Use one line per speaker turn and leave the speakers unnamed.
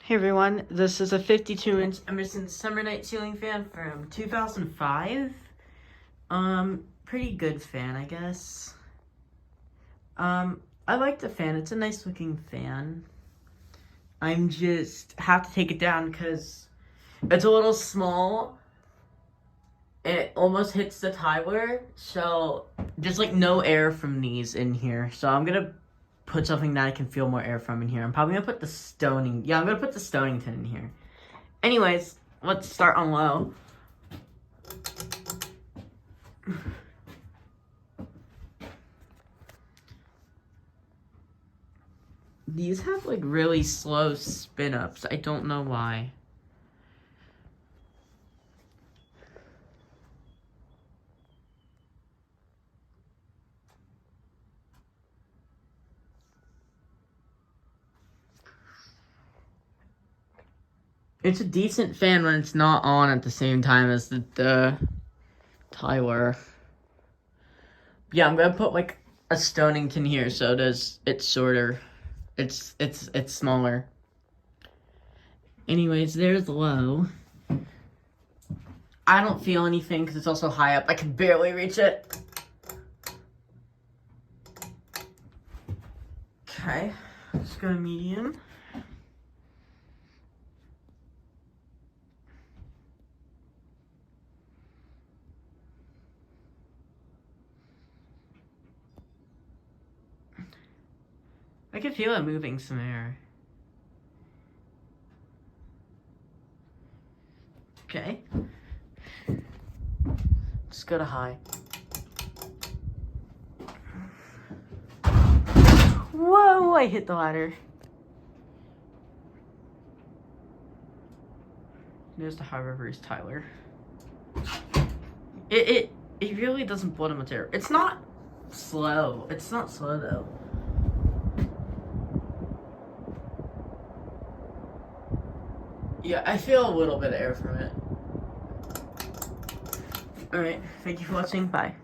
Hey everyone, this is a 52-inch Emerson summer night ceiling fan from 2005. Pretty good fan, I guess. I like the fan. It's a nice looking fan. I'm just have to take it down because it's a little small. It almost hits the tie-wire, so there's like no air from these in here. So I'm gonna put something that I can feel more air from in here. I'm probably gonna put the stoning. Yeah, I'm gonna put the Stonington in here. Anyways, let's start on low. These have like really slow spin ups. I don't know why. It's a decent fan when it's not on at the same time as the tie wire. Yeah, I'm gonna put like a Stonington here so it's shorter. It's smaller. Anyways, there's low. I don't feel anything because it's also high up. I can barely reach it. Okay, let's go medium. I can feel it moving some air. Okay. Let's go to high. Whoa, I hit the ladder. There's the high reverse Tyler. It really doesn't blow much air. It's not slow. It's not slow though. Yeah, I feel a little bit of air from it. Alright, thank you for watching. Bye.